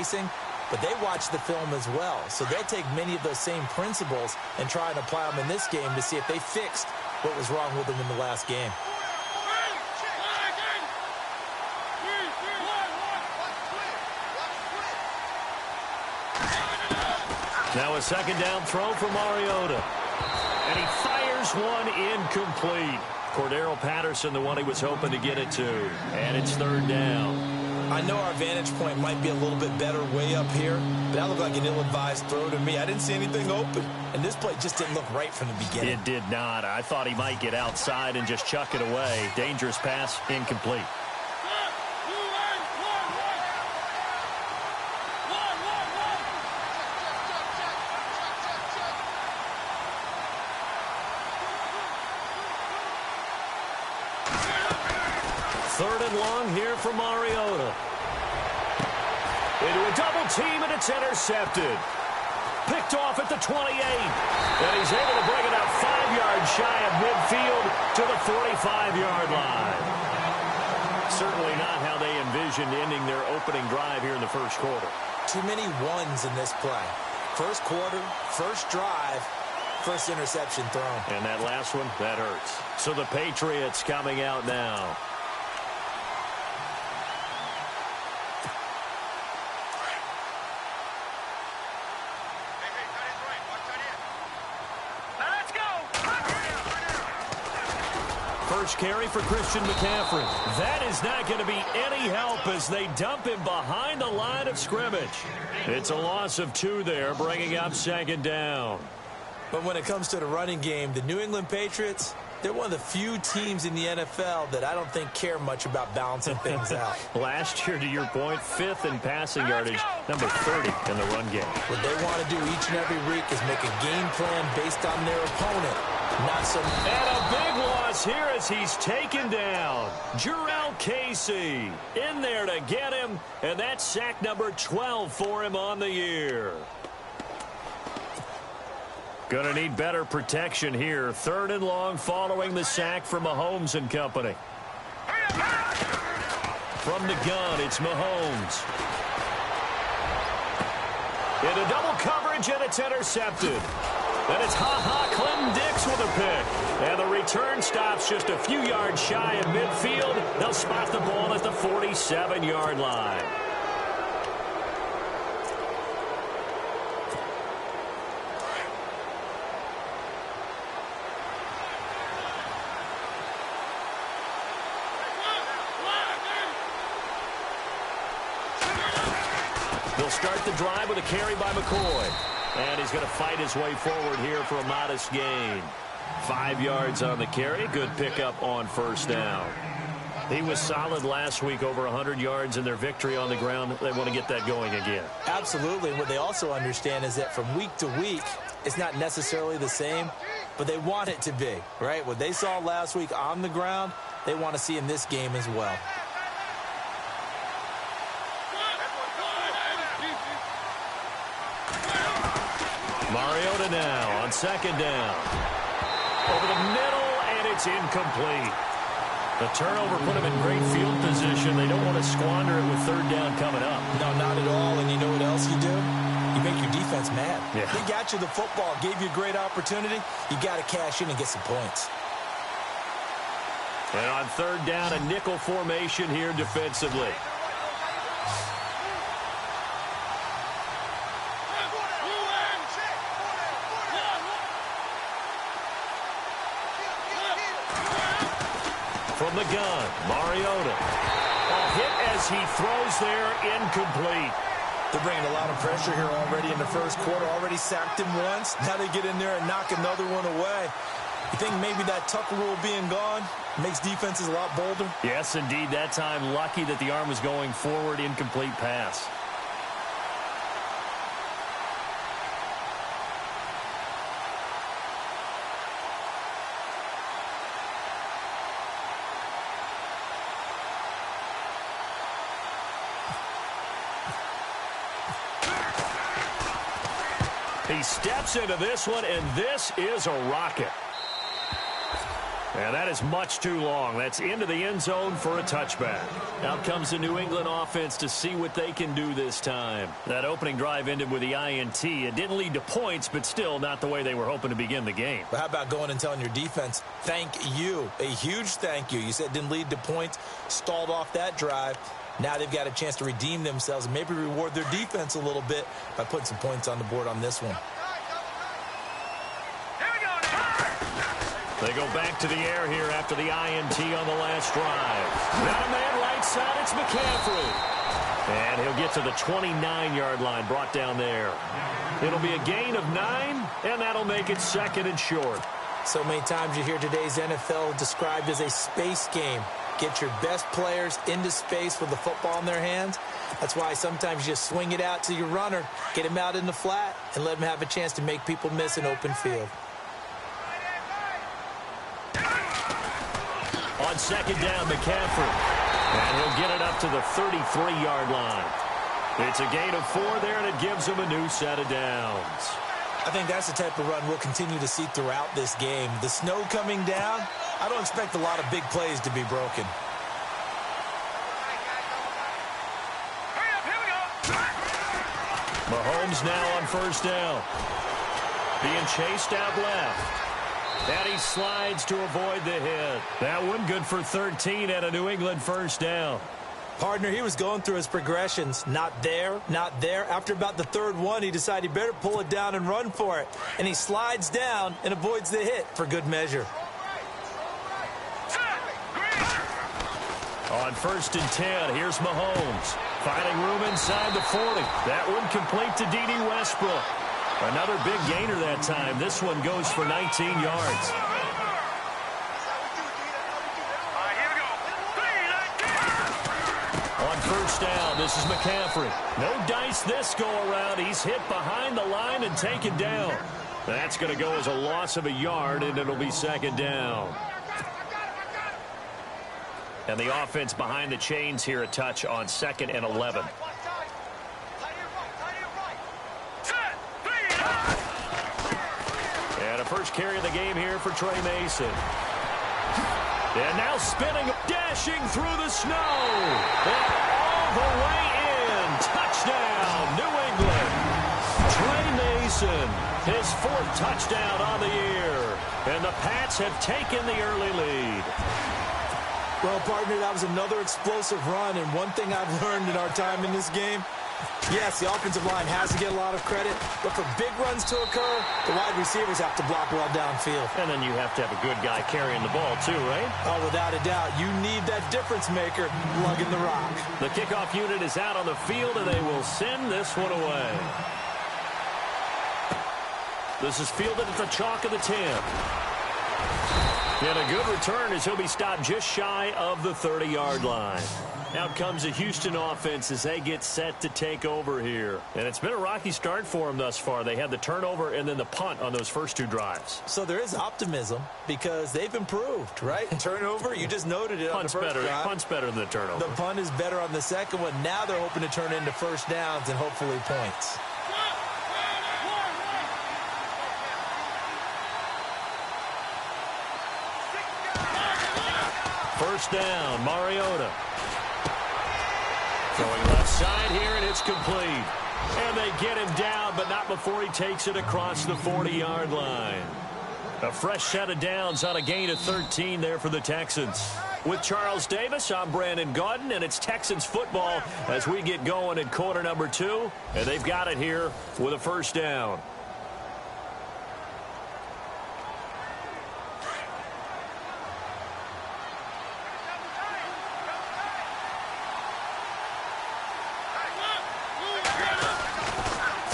spacing, but they watch the film as well. So they'll take many of those same principles and try and apply them in this game to see if they fixed what was wrong with them in the last game. Now a second down throw for Mariota. And he fires one incomplete. Cordero Patterson, the one he was hoping to get it to. And it's third down. I know our vantage point might be a little bit better way up here, but that looked like an ill-advised throw to me. I didn't see anything open, and this play just didn't look right from the beginning. It did not. I thought he might get outside and just chuck it away. Dangerous pass, incomplete. Third and long here for Mariota. Into a double team, and it's intercepted. Picked off at the 28. And he's able to bring it out 5 yards shy of midfield to the 45-yard line. Certainly not how they envisioned ending their opening drive here in the first quarter. Too many ones in this play. First quarter, first drive, first interception thrown. And that last one, that hurts. So the Patriots coming out now. First carry for Christian McCaffrey. That is not going to be any help as they dump him behind the line of scrimmage. It's a loss of 2 there, bringing up second down. But when it comes to the running game, the New England Patriots, they're one of the few teams in the NFL that I don't think care much about balancing things out. Last year, to your point, 5th in passing yardage, number 30 in the run game. What they want to do each and every week is make a game plan based on their opponent. Not so. And a big loss here as he's taken down. Jurrell Casey in there to get him, and that's sack number 12 for him on the year. Going to need better protection here. Third and long following the sack from Mahomes and company. From the gun, it's Mahomes. Into double coverage, and it's intercepted. And it's Clinton Dix with a pick. And the return stops just a few yards shy of midfield. They'll spot the ball at the 47-yard line. They'll start the drive with a carry by McCoy. And he's going to fight his way forward here for a modest gain. 5 yards on the carry. Good pickup on first down. He was solid last week, over 100 yards in their victory on the ground. They want to get that going again. Absolutely. What they also understand is that from week to week, it's not necessarily the same, but they want it to be, right? What they saw last week on the ground, they want to see in this game as well. Mariota now on second down. Over the middle, and it's incomplete. The turnover put them in great field position. They don't want to squander it with third down coming up. No, not at all. And you know what else you do? You make your defense mad. Yeah. They got you the football, gave you a great opportunity. You got to cash in and get some points. And on third down, a nickel formation here defensively. From the gun, Mariota. A hit as he throws there, incomplete. They're bringing a lot of pressure here already in the first quarter. Already sacked him once. Now they get in there and knock another one away. You think maybe that Tucker rule being gone makes defenses a lot bolder? Yes, indeed. That time, lucky that the arm was going forward, incomplete pass. He steps into this one, and this is a rocket. And that is much too long. That's into the end zone for a touchback. Out comes the New England offense to see what they can do this time. That opening drive ended with the INT. It didn't lead to points, but still not the way they were hoping to begin the game. But how about going and telling your defense, thank you, a huge thank you. You said it didn't lead to points, stalled off that drive. Now they've got a chance to redeem themselves and maybe reward their defense a little bit by putting some points on the board on this one. They go back to the air here after the INT on the last drive. Got a man right side, it's McCaffrey. And he'll get to the 29-yard line, brought down there. It'll be a gain of 9, and that'll make it second and short. So many times you hear today's NFL described as a space game. Get your best players into space with the football in their hands. That's why sometimes you just swing it out to your runner, get him out in the flat, and let him have a chance to make people miss an open field. On second down, McCaffrey. And he'll get it up to the 33-yard line. It's a gain of 4 there, and it gives him a new set of downs. I think that's the type of run we'll continue to see throughout this game. The snow coming down, I don't expect a lot of big plays to be broken. Mahomes now on first down. Being chased out left. And he slides to avoid the hit. That one good for 13 and a New England first down. Partner, he was going through his progressions. Not there, not there. After about the third one, he decided he better pull it down and run for it. And he slides down and avoids the hit for good measure. On first and 10, here's Mahomes. Finding room inside the 40. That one complete to D.D. Westbrook. Another big gainer that time. This one goes for 19 yards. On first down, this is McCaffrey. No dice this go-around. He's hit behind the line and taken down. That's going to go as a loss of a yard, and it'll be second down. And the offense behind the chains here a touch on 2nd and 11. First carry of the game here for Trey Mason. And now spinning, dashing through the snow. And all the way in. Touchdown, New England. Trey Mason, his 4th touchdown on the year. And the Pats have taken the early lead. Well, partner, that was another explosive run. And one thing I've learned in our time in this game, yes, the offensive line has to get a lot of credit, but for big runs to occur, the wide receivers have to block well downfield. And then you have to have a good guy carrying the ball too, right? Oh, without a doubt. You need that difference maker lugging the rock. The kickoff unit is out on the field, and they will send this one away. This is fielded at the chalk of the 10. And a good return as he'll be stopped just shy of the 30-yard line. Out comes the Houston offense as they get set to take over here. And it's been a rocky start for them thus far. They had the turnover and then the punt on those first 2 drives. So there is optimism because they've improved, right? Turnover, you just noted it on the first drive. Punt's better than the turnover. The punt is better on the second one. Now they're hoping to turn into first downs and hopefully points. First down, Mariota. Throwing left side here, and it's complete. And they get him down, but not before he takes it across the 40-yard line. A fresh set of downs on a gain of 13 there for the Texans. With Charles Davis, I'm Brandon Gaudin, and it's Texans football as we get going in quarter number 2. And they've got it here with a first down.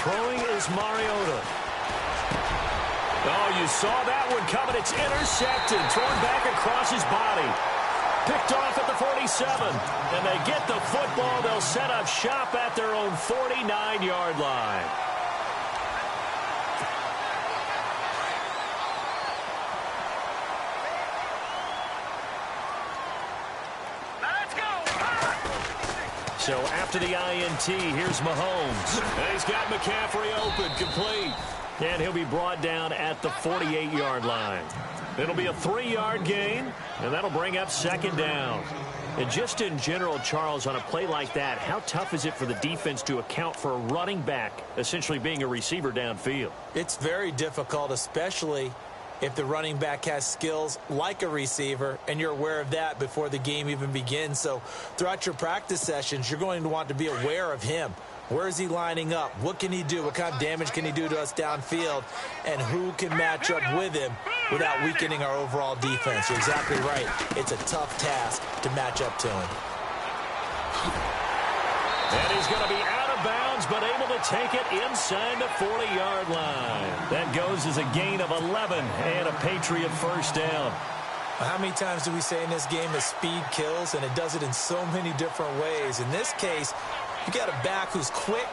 Throwing is Mariota. Oh, you saw that one coming. It's intercepted. Thrown back across his body. Picked off at the 47. And they get the football. They'll set up shop at their own 49-yard line. So after the INT, here's Mahomes. And he's got McCaffrey open, complete. And he'll be brought down at the 48-yard line. It'll be a 3-yard gain, and that'll bring up second down. And just in general, Charles, on a play like that, how tough is it for the defense to account for a running back essentially being a receiver downfield? It's very difficult, especially if the running back has skills like a receiver, and you're aware of that before the game even begins. So throughout your practice sessions, you're going to want to be aware of him. Where is he lining up? What can he do? What kind of damage can he do to us downfield? And who can match up with him without weakening our overall defense? You're exactly right. It's a tough task to match up to him. And he's going to be out of bounds, but able to take it inside the 40-yard line. That goes as a gain of 11 and a Patriot first down. How many times do we say in this game that speed kills, and it does it in so many different ways? In this case, you got a back who's quick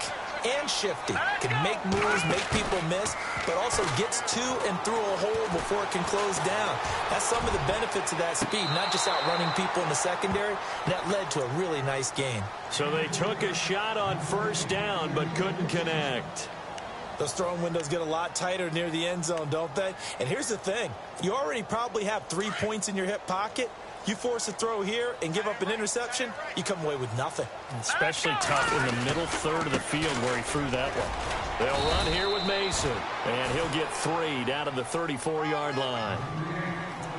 and shifty, can make moves, make people miss, but also gets to and through a hole before it can close down. That's some of the benefits of that speed, not just outrunning people in the secondary. That led to a really nice gain. So they took a shot on first down, but couldn't connect. Those throwing windows get a lot tighter near the end zone, don't they? And here's the thing. You already probably have 3 points in your hip pocket. You force a throw here and give up an interception, you come away with nothing. Especially tough in the middle third of the field where he threw that one. They'll run here with Mason, and he'll get 3 down to the 34-yard line.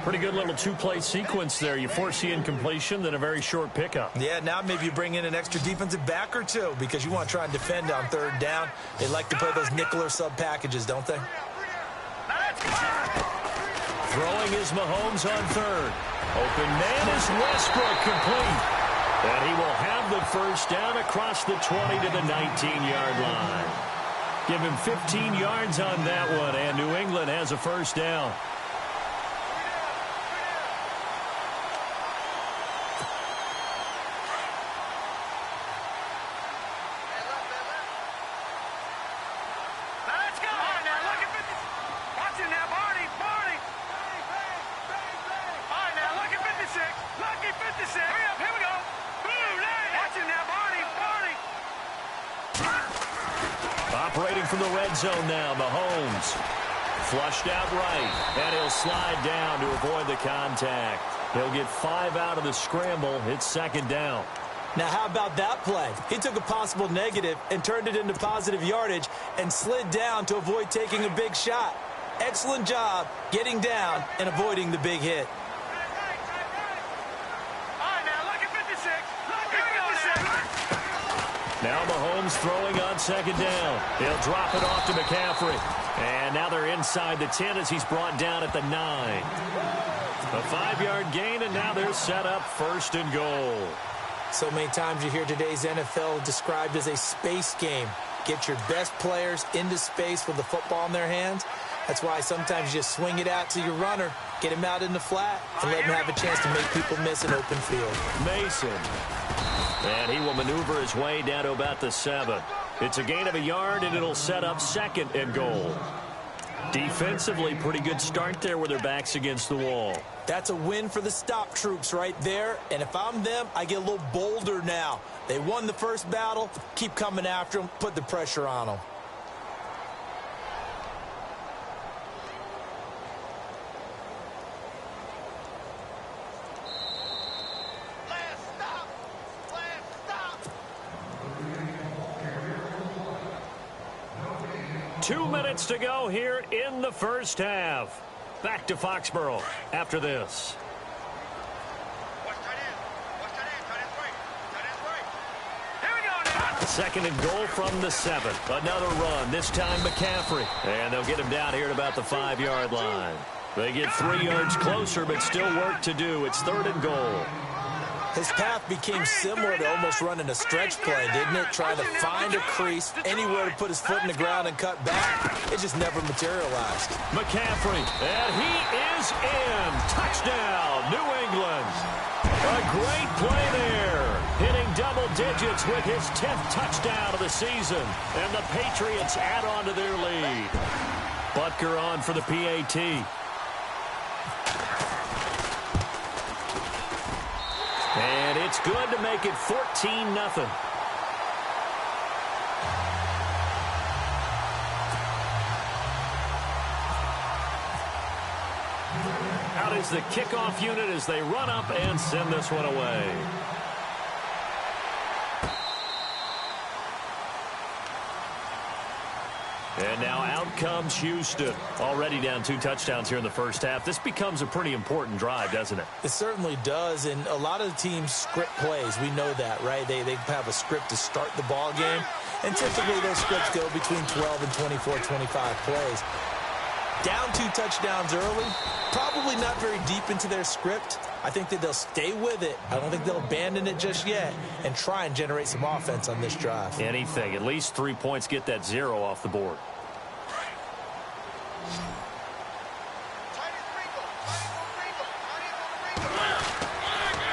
Pretty good little two-play sequence there. You force the incompletion, then a very short pickup. Yeah, now maybe you bring in an extra defensive back or two because you want to try and defend on third down. They like to play those nickel or sub packages, don't they? Throwing is Mahomes on third. Open man is Westbrook, complete. And he will have the first down across the 20 to the 19-yard line. Give him 15 yards on that one, and New England has a first down. Operating from the red zone now, Mahomes. Flushed out right, and he'll slide down to avoid the contact. He'll get 5 out of the scramble. It's second down. Now, how about that play? He took a possible negative and turned it into positive yardage and slid down to avoid taking a big shot. Excellent job getting down and avoiding the big hit. Now Mahomes throwing on second down. He'll drop it off to McCaffrey. And now they're inside the 10 as he's brought down at the 9. A 5-yard gain, and now they're set up first and goal. So many times you hear today's NFL described as a space game. Get your best players into space with the football in their hands. That's why sometimes you just swing it out to your runner, get him out in the flat, and let him have a chance to make people miss an open field. Mason. And he will maneuver his way down to about the 7. It's a gain of a yard, and it'll set up second and goal. Defensively, pretty good start there with their backs against the wall. That's a win for the stop troops right there. And if I'm them, I get a little bolder now. They won the first battle. Keep coming after them. Put the pressure on them. Two minutes to go here in the first half. Back to Foxborough after this. Second and goal from the 7. Another run, this time McCaffrey. And they'll get him down here at about the 5-yard line. They get 3 yards closer, but still work to do. It's third and goal. His path became similar to almost running a stretch play, didn't it? Trying to find a crease, anywhere to put his foot in the ground and cut back. It just never materialized. McCaffrey, and he is in. Touchdown, New England. A great play there. Hitting double digits with his 10th touchdown of the season. And the Patriots add on to their lead. Butker on for the PAT. And it's good to make it 14-0. out is the kickoff unit as they run up and send this one away. And now out comes Houston. Already down 2 touchdowns here in the first half. This becomes a pretty important drive, doesn't it? It certainly does, and a lot of the teams script plays. We know that, right? They have a script to start the ball game, and typically those scripts go between 12 and 24, 25 plays. Down 2 touchdowns early, probably not very deep into their script. I think that they'll stay with it. I don't think they'll abandon it just yet and try and generate some offense on this drive. Anything. At least 3 points, get that 0 off the board.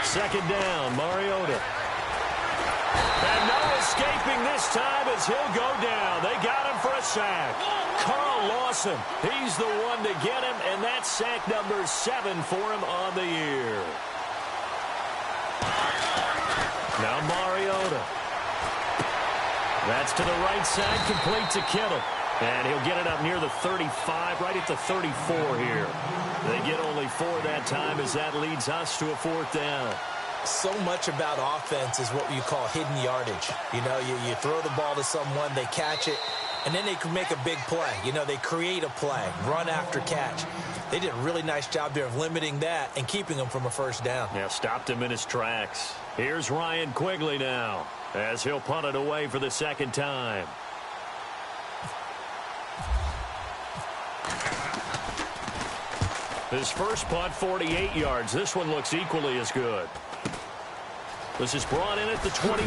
Second down, Mariota. And no escaping this time as he'll go down. They got him for a sack. Carl Lawson, he's the one to get him, and that's sack number 7 for him on the year. Now Mariota. That's to the right side, complete to Kittle. And he'll get it up near the 35, right at the 34 here. They get only 4 that time as that leads us to a 4th down. So much about offense is what you call hidden yardage. You know, you throw the ball to someone, they catch it, and then they can make a big play. You know, they create a play, run after catch. They did a really nice job there of limiting that and keeping him from a first down. Yeah, stopped him in his tracks. Here's Ryan Quigley now as he'll punt it away for the 2nd time. His first punt, 48 yards. This one looks equally as good. This is brought in at the 21.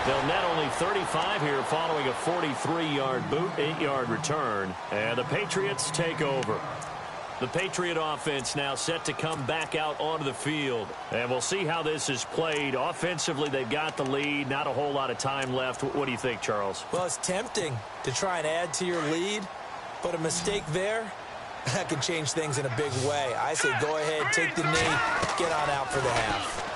They'll net only 35 here following a 43-yard boot, 8-yard return. And the Patriots take over. The Patriot offense now set to come back out onto the field. And we'll see how this is played. Offensively, they've got the lead. Not a whole lot of time left. What do you think, Charles? Well, it's tempting to try and add to your lead, but a mistake there, that could change things in a big way. I say go ahead, take the knee, get on out for the half.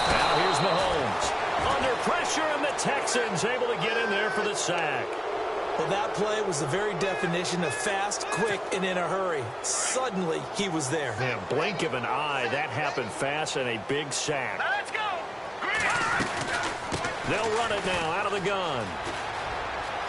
Now here's Mahomes. Under pressure, and the Texans able to get in there for the sack. Well, that play was the very definition of fast, quick, and in a hurry. Suddenly, he was there. Yeah, blink of an eye. That happened fast and a big sack. Now let's go. They'll run it now out of the gun.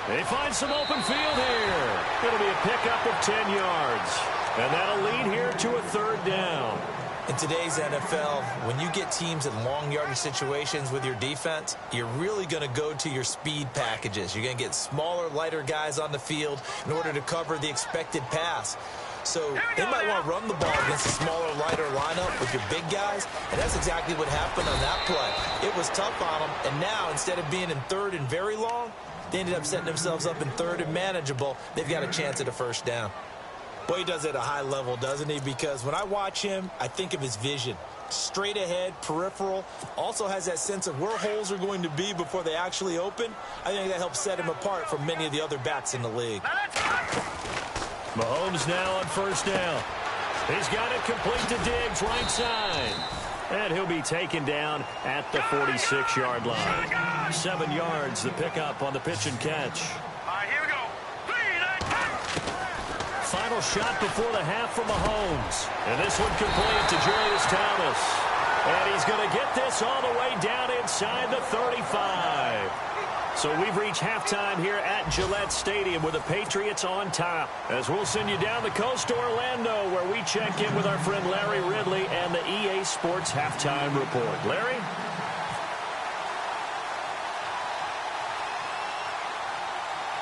They find some open field here. It'll be a pickup of 10 yards. And that'll lead here to a 3rd down. In today's NFL, when you get teams in long yardage situations with your defense, you're really going to go to your speed packages. You're going to get smaller, lighter guys on the field in order to cover the expected pass. So they might want to run the ball against a smaller, lighter lineup with your big guys, and that's exactly what happened on that play. It was tough on them, and now instead of being in 3rd and very long, they ended up setting themselves up in 3rd and manageable. They've got a chance at a 1st down. Boy, he does it at a high level, doesn't he? Because when I watch him, I think of his vision. Straight ahead, peripheral. Also has that sense of where holes are going to be before they actually open. I think that helps set him apart from many of the other backs in the league. Mahomes now on 1st down. He's got it complete to Diggs, right side. And he'll be taken down at the 46-yard line. 7 yards, the pickup on the pitch and catch. All right, here we go. Final shot before the half from Mahomes. And this one complete to Julius Thomas. And he's going to get this all the way down inside the 35. So we've reached halftime here at Gillette Stadium with the Patriots on top. As we'll send you down the coast to Orlando, where we check in with our friend Larry Ridley and the EA Sports Halftime Report. Larry?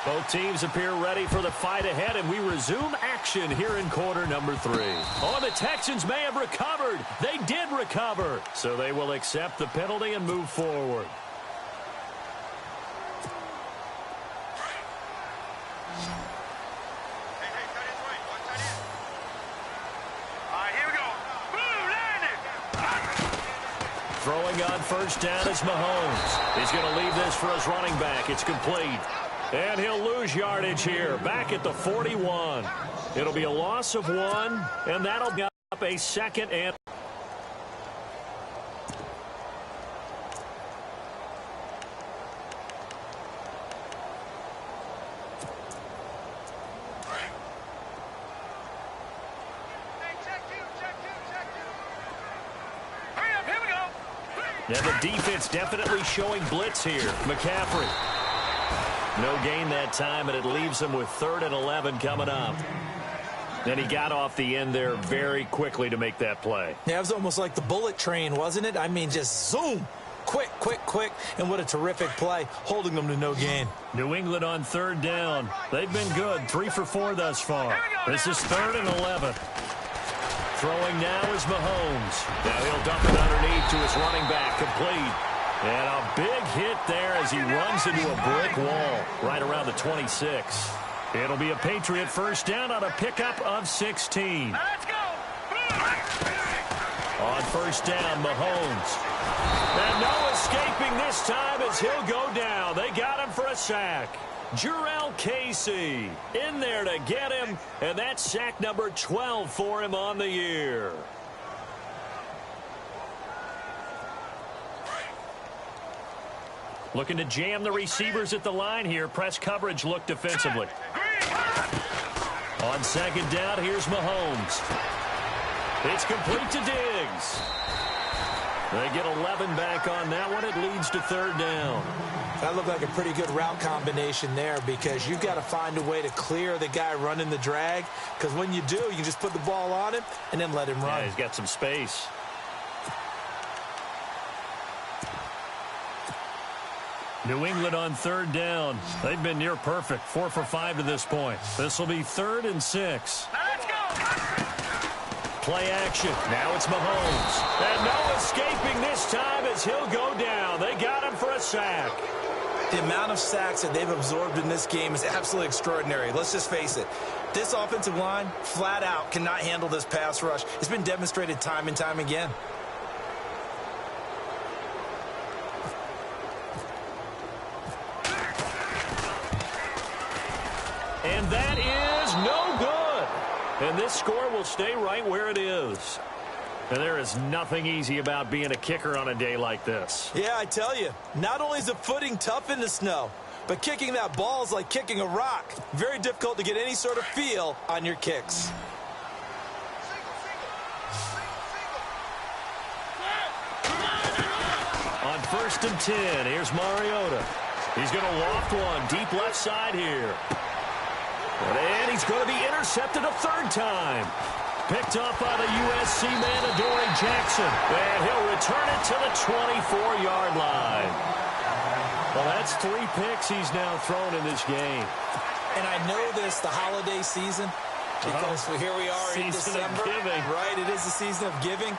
Both teams appear ready for the fight ahead, and we resume action here in quarter number 3. Oh, the Texans may have recovered. They did recover. So they will accept the penalty and move forward. Throwing on 1st down is Mahomes. He's going to leave this for his running back. It's complete. And he'll lose yardage here, back at the 41. It'll be a loss of 1, and that'll get up a 2nd and... Yeah, the defense definitely showing blitz here. McCaffrey. No gain that time, and it leaves him with 3rd and 11 coming up. And he got off the end there very quickly to make that play. Yeah, it was almost like the bullet train, wasn't it? I mean, just zoom. Quick, quick, quick. And what a terrific play, holding them to no gain. New England on 3rd down. They've been good, 3 for 4 thus far. This is 3rd and 11. Throwing now is Mahomes. Now he'll dump it underneath to his running back, complete. And a big hit there as he runs into a brick wall right around the 26. It'll be a Patriot first down on a pickup of 16. Let's go. On first down, Mahomes. And no escaping this time as he'll go down. They got him for a sack. Jurrell Casey in there to get him, and that's sack number 12 for him on the year. Looking to jam the receivers at the line here. Press coverage look defensively. On 2nd down, here's Mahomes. It's complete to Diggs. They get 11 back on that one. It leads to 3rd down. That looked like a pretty good route combination there because you've got to find a way to clear the guy running the drag, because when you do, you can just put the ball on him and then let him run. Yeah, he's got some space. New England on 3rd down. They've been near perfect, 4 for 5 to this point. This will be 3rd and 6. Let's go. Play action. Now it's Mahomes. And no escaping this time as he'll go down. They got him for a sack. The amount of sacks that they've absorbed in this game is absolutely extraordinary. Let's just face it. This offensive line, flat out, cannot handle this pass rush. It's been demonstrated time and time again. And that is no good. And this score will stay right where it is. And there is nothing easy about being a kicker on a day like this. Yeah, I tell you, not only is the footing tough in the snow, but kicking that ball is like kicking a rock. Very difficult to get any sort of feel on your kicks. On 1st and 10, here's Mariota. He's going to loft one deep left side here. And he's going to be intercepted a 3rd time. Picked off by the USC man, Adoree Jackson. And he'll return it to the 24-yard line. Well, that's 3 picks he's now thrown in this game. And I know this, the holiday season, because here we are in December. Right, it is the season of giving.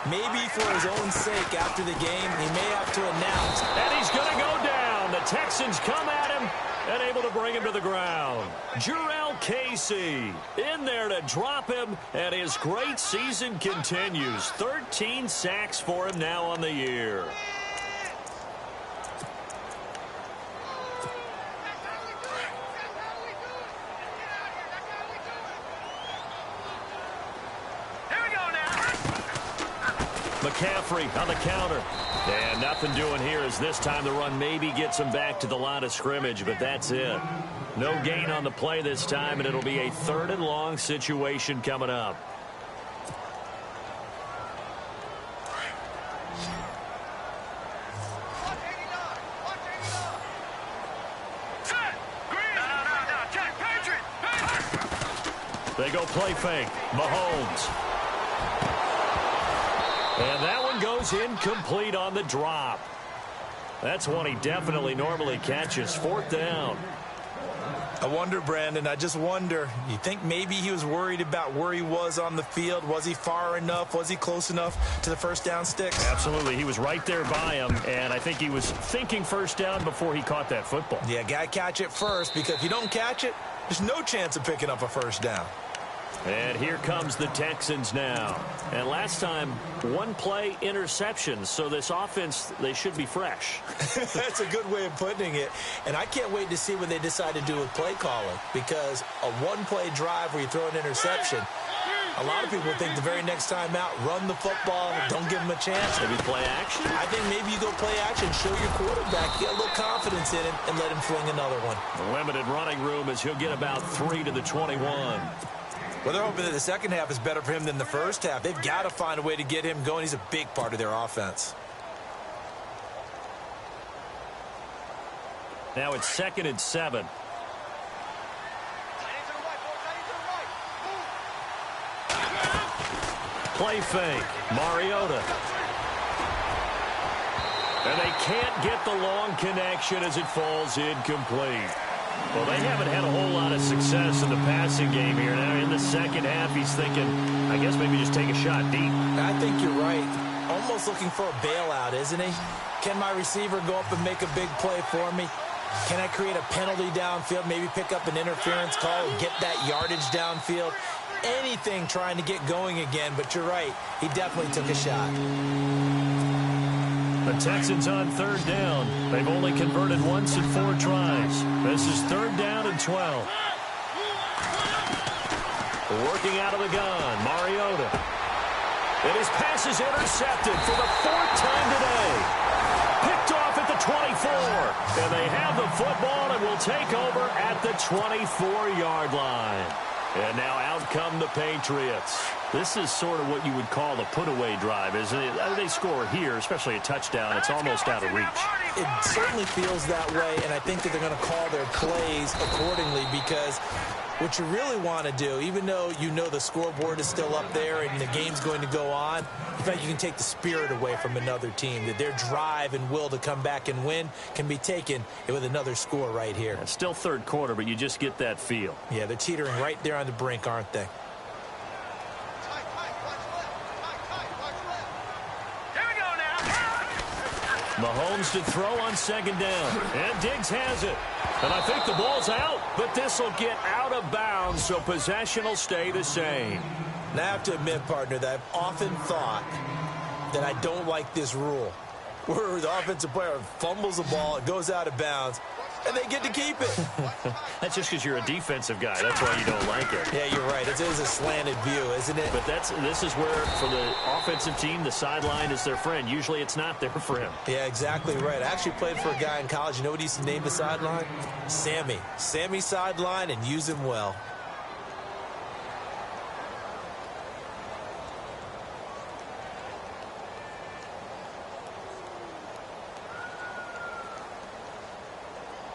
Maybe for his own sake after the game, he may have to announce. And he's going to go down. The Texans come at him and able to bring him to the ground. Jurrell Casey in there to drop him, and his great season continues. 13 sacks for him now on the year. McCaffrey on the counter. And nothing doing here as this time the run maybe gets him back to the line of scrimmage, but that's it. No gain on the play this time, and it'll be a 3rd and long situation coming up. They go play fake. Mahomes. And that one goes incomplete on the drop. That's one he definitely normally catches. 4th down. I wonder, Brandon, I just wonder, you think maybe he was worried about where he was on the field? Was he far enough? Was he close enough to the first down sticks? Absolutely. He was right there by him, and I think he was thinking first down before he caught that football. Yeah, got to catch it first, because if you don't catch it, there's no chance of picking up a first down. And here comes the Texans now. And last time, 1 play interceptions. So this offense, they should be fresh. That's a good way of putting it. And I can't wait to see what they decide to do with play calling. Because a 1-play drive where you throw an interception, a lot of people think the very next time out, run the football, don't give him a chance. Maybe play action? I think maybe you go play action, show your quarterback, get a little confidence in him, and let him fling another one. Limited running room as he'll get about 3 to the 21. Well, they're hoping that the second half is better for him than the first half. They've got to find a way to get him going. He's a big part of their offense. Now it's 2nd and 7. Play fake. Mariota. And they can't get the long connection as it falls incomplete. Well, they haven't had a whole lot of success in the passing game here. Now, in the second half, he's thinking, I guess maybe just take a shot deep. I think you're right. Almost looking for a bailout, isn't he? Can my receiver go up and make a big play for me? Can I create a penalty downfield, maybe pick up an interference call and get that yardage downfield? Anything trying to get going again, but you're right. He definitely took a shot. The Texans on 3rd down. They've only converted once in 4 tries. This is 3rd down and 12. Working out of the gun, Mariota. And his pass is intercepted for the 4th time today. Picked off at the 24. And they have the football and will take over at the 24-yard line. And now out come the Patriots. This is sort of what you would call a put-away drive, isn't it? They score here, especially a touchdown. It's almost out of reach. It certainly feels that way, and I think that they're going to call their plays accordingly because what you really want to do, even though you know the scoreboard is still up there and the game's going to go on, in fact, you can take the spirit away from another team, that their drive and will to come back and win can be taken with another score right here. Yeah, still 3rd quarter, but you just get that feel. Yeah, they're teetering right there on the brink, aren't they? Mahomes to throw on 2nd down. And Diggs has it. And I think the ball's out, but this will get out of bounds, so possession will stay the same. Now, I have to admit, partner, that I've often thought that I don't like this rule, where the offensive player fumbles the ball, it goes out of bounds, and they get to keep it. That's just because you're a defensive guy. That's why you don't like it. Yeah, you're right. It is a slanted view, isn't it? But this is where, for the offensive team, the sideline is their friend. Usually it's not their friend. Yeah, exactly right. I actually played for a guy in college. You know what he used to name the sideline? Sammy. Sammy sideline, and use him well.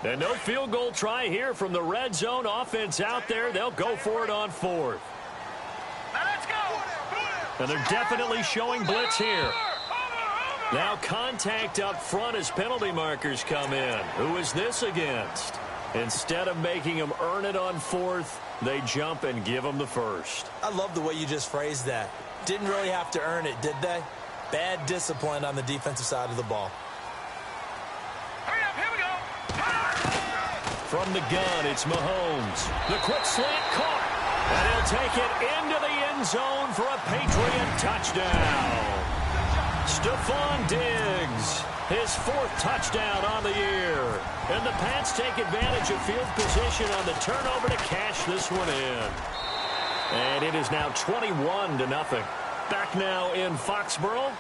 And no field goal try here from the red zone offense out there. They'll go for it on 4th. Now let's go. And they're definitely showing blitz here. Now contact up front as penalty markers come in. Who is this against? Instead of making them earn it on 4th, they jump and give them the 1st. I love the way you just phrased that. Didn't really have to earn it, did they? Bad discipline on the defensive side of the ball. From the gun, it's Mahomes. The quick slant caught. And he'll take it into the end zone for a Patriot touchdown. Stephon Diggs, his 4th touchdown on the year. And the Pats take advantage of field position on the turnover to cash this one in. And it is now 21-0. Back now in Foxborough.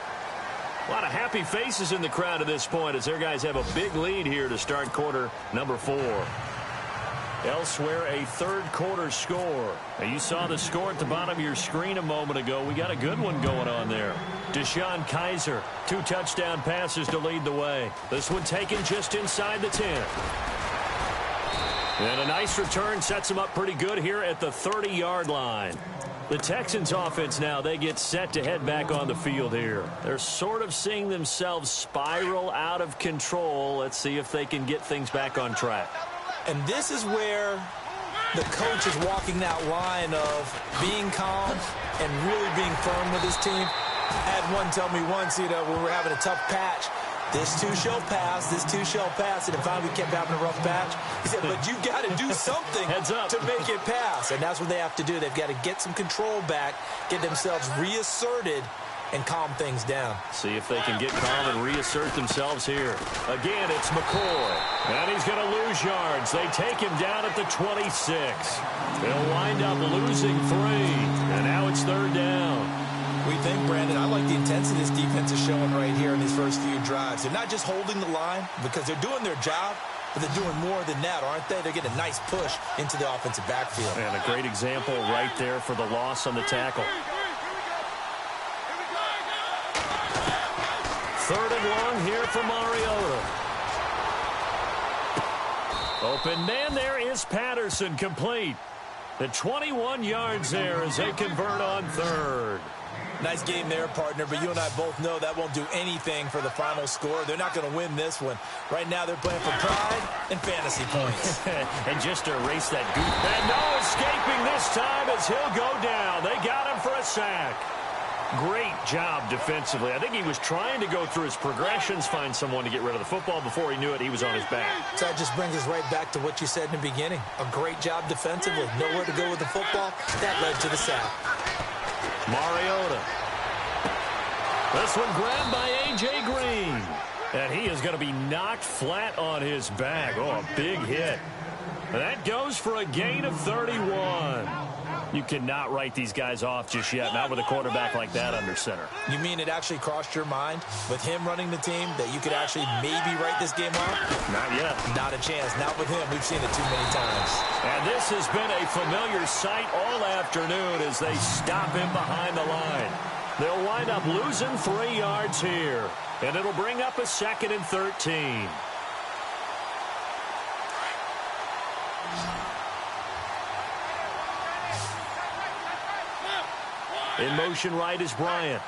A lot of happy faces in the crowd at this point as their guys have a big lead here to start quarter number 4. Elsewhere, a 3rd quarter score. Now, you saw the score at the bottom of your screen a moment ago. We got a good one going on there. Deshaun Kaiser, 2 touchdown passes to lead the way. This one taken just inside the 10. And a nice return sets them up pretty good here at the 30-yard line. The Texans offense now, they get set to head back on the field here. They're sort of seeing themselves spiral out of control. Let's see if they can get things back on track. And this is where the coach is walking that line of being calm and really being firm with his team. I had one tell me once, when we were having a tough patch, this too shall pass, this too shall pass. And if finally we kept having a rough patch, he said, but you got to do something Heads up. to make it pass. And that's what they have to do. They've got to get some control back, get themselves reasserted, and calm things down. See if they can get calm and reassert themselves here. Again, it's McCoy. And he's going to lose yards. They take him down at the 26. They'll wind up losing 3. And now it's 3rd down. We think, Brandon, I like the intensity this defense is showing right here in these first few drives. They're not just holding the line because they're doing their job, but they're doing more than that, aren't they? They're getting a nice push into the offensive backfield. And a great example right there for the loss on the tackle. 3rd and long here for Mariota. Open man there is Patterson, complete. The 21 yards there as they convert on third. Nice game there, partner, but you and I both know that won't do anything for the final score. They're not going to win this one. Right now they're playing for pride and fantasy points. And just to erase that goof. And no escaping this time as he'll go down. They got him for a sack. Great job defensively. I think he was trying to go through his progressions, find someone to get rid of the football. Before he knew it, he was on his back. So that just brings us right back to what you said in the beginning. A great job defensively. Nowhere to go with the football. That led to the sack. Mariota. This one grabbed by A.J. Green. And he is going to be knocked flat on his back. Oh, a big hit. And that goes for a gain of 31. You cannot write these guys off just yet, not with a quarterback like that under center. You mean it actually crossed your mind with him running the team that you could actually maybe write this game off? Not yet. Not a chance. Not with him. We've seen it too many times. And this has been a familiar sight all afternoon as they stop him behind the line. They'll wind up losing 3 yards here, and it'll bring up a 2nd and 13. In motion right is Bryant.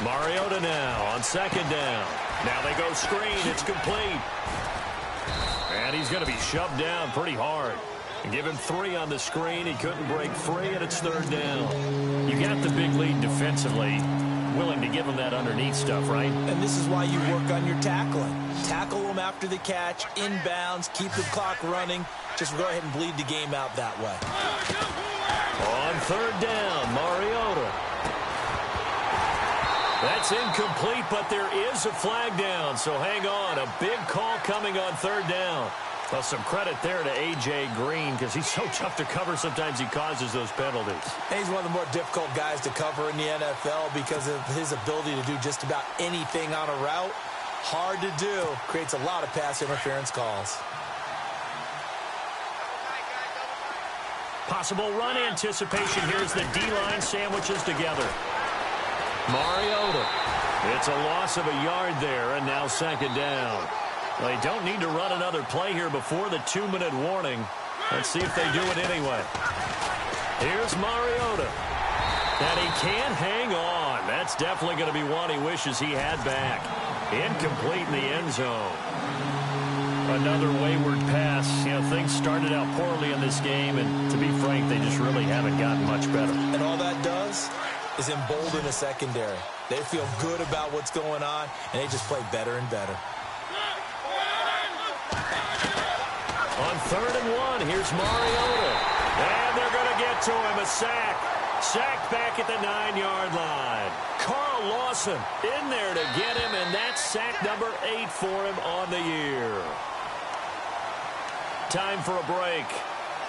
Mariota now on 2nd down. Now they go screen. It's complete. And he's going to be shoved down pretty hard. And give him 3 on the screen. He couldn't break free, and it's 3rd down. You got the big lead defensively. Willing to give him that underneath stuff, right? And this is why you work on your tackling. Tackle them after the catch, inbounds, keep the clock running. Just go ahead and bleed the game out that way. On 3rd down, Mariota. That's incomplete, but there is a flag down, so hang on. A big call coming on 3rd down. Well, some credit there to A.J. Green because he's so tough to cover. Sometimes he causes those penalties. And he's one of the more difficult guys to cover in the NFL because of his ability to do just about anything on a route. Hard to do. Creates a lot of pass interference calls. Possible run anticipation. Here's the D-line sandwiches together. Mariota. It's a loss of a yard there, and now 2nd down. Well, they don't need to run another play here before the 2-minute warning. Let's see if they do it anyway. Here's Mariota. And he can't hang on. That's definitely going to be one he wishes he had back. Incomplete in the end zone. Another wayward pass. You know, things started out poorly in this game, and to be frank, they just really haven't gotten much better. And all that does is embolden the secondary. They feel good about what's going on, and they just play better and better. On 3rd and 1, here's Mariota. And they're going to get to him, a sack. Sacked back at the 9-yard line. Carl Lawson in there to get him, and that's sack number 8 for him on the year. Time for a break.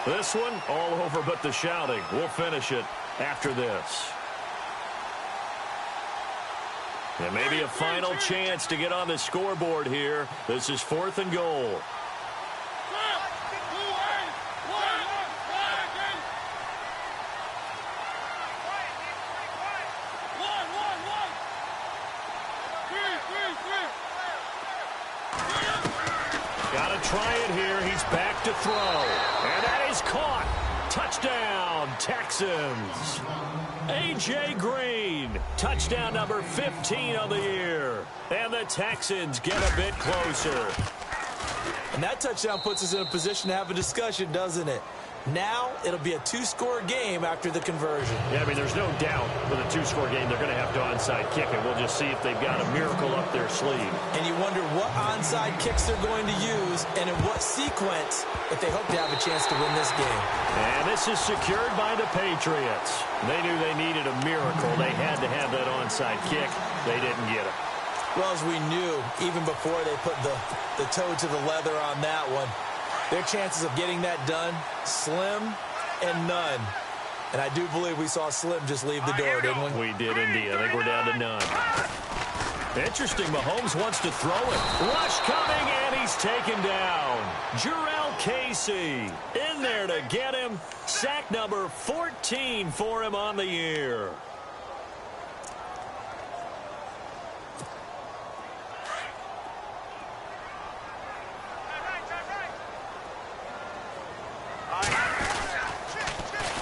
This one all over but the shouting. We'll finish it after this. And maybe a final chance to get on the scoreboard here. This is 4th and goal. Got to try it here. He's back to throw. And that is caught. Touchdown, Texans. A.J. Green, touchdown number 15 of the year. And the Texans get a bit closer. And that touchdown puts us in a position to have a discussion, doesn't it? Now it'll be a 2-score game after the conversion. Yeah, I mean, there's no doubt with a 2-score game they're going to have to onside kick it. We'll just see if they've got a miracle up their sleeve. And you wonder what onside kicks they're going to use and in what sequence if they hope to have a chance to win this game. And this is secured by the Patriots. They knew they needed a miracle. They had to have that onside kick. They didn't get it. Well, as we knew, even before they put the toe to the leather on that one, their chances of getting that done, slim and none. And I do believe we saw Slim just leave the door, didn't we? We did indeed. I think we're down to none. Interesting. Mahomes wants to throw it. Rush coming, and he's taken down. Jarrell Casey in there to get him. Sack number 14 for him on the year.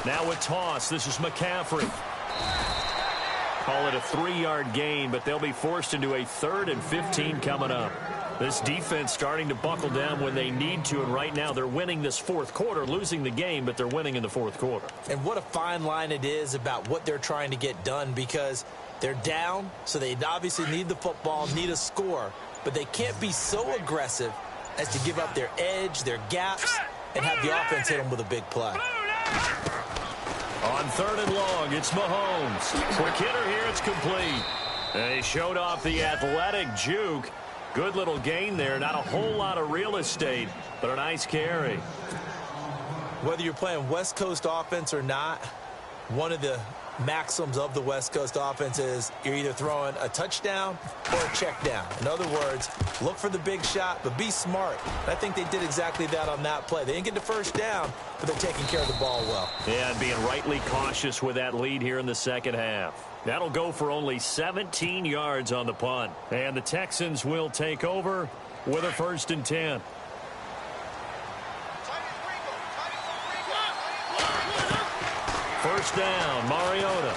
Now with toss, this is McCaffrey. Call it a 3-yard gain, but they'll be forced into a 3rd and 15 coming up. This defense starting to buckle down when they need to, and right now they're winning this fourth quarter, losing the game, but they're winning in the fourth quarter. And what a fine line it is about what they're trying to get done, because they're down, so they obviously need the football, need a score, but they can't be so aggressive as to give up their edge, their gaps, and have the offense hit them with a big play. On 3rd and long, it's Mahomes. Quick hitter here, it's complete. And he showed off the athletic juke. Good little gain there. Not a whole lot of real estate, but a nice carry. Whether you're playing West Coast offense or not, one of the maxims of the West Coast offense is you're either throwing a touchdown or a check down. In other words, look for the big shot, but be smart. And I think they did exactly that on that play. They didn't get the first down, but they're taking care of the ball well. Yeah, and being rightly cautious with that lead here in the second half. That'll go for only 17 yards on the punt. And the Texans will take over with a 1st and 10. First down, Mariota.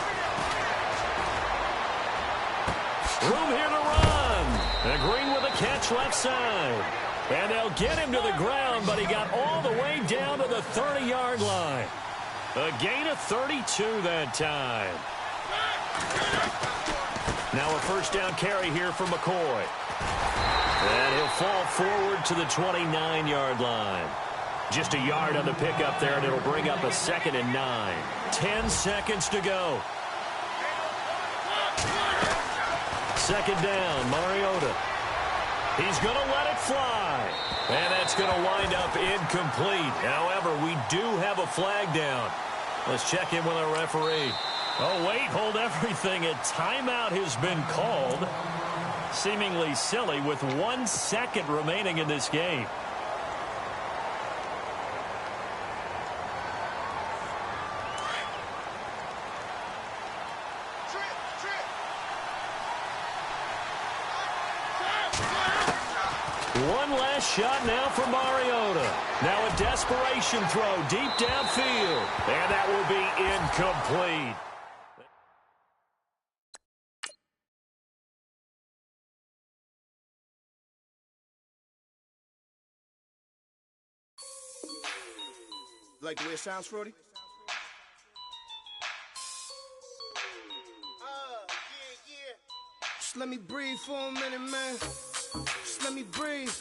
Room here to run. And Green with a catch left side. And they'll get him to the ground, but he got all the way down to the 30-yard line. A gain of 32 that time. Now a first down carry here for McCoy. And he'll fall forward to the 29-yard line. Just a yard on the pickup there, and it'll bring up a 2nd and 9. 10 seconds to go. 2nd down, Mariota. He's going to let it fly. And that's going to wind up incomplete. However, we do have a flag down. Let's check in with our referee. Oh, wait, hold everything. A timeout has been called. Seemingly silly with 1 second remaining in this game. One last shot now for Mariota. Now a desperation throw deep downfield. And that will be incomplete. Like the way it sounds, Frody? Yeah. Just let me breathe for a minute, man. Just let me breathe.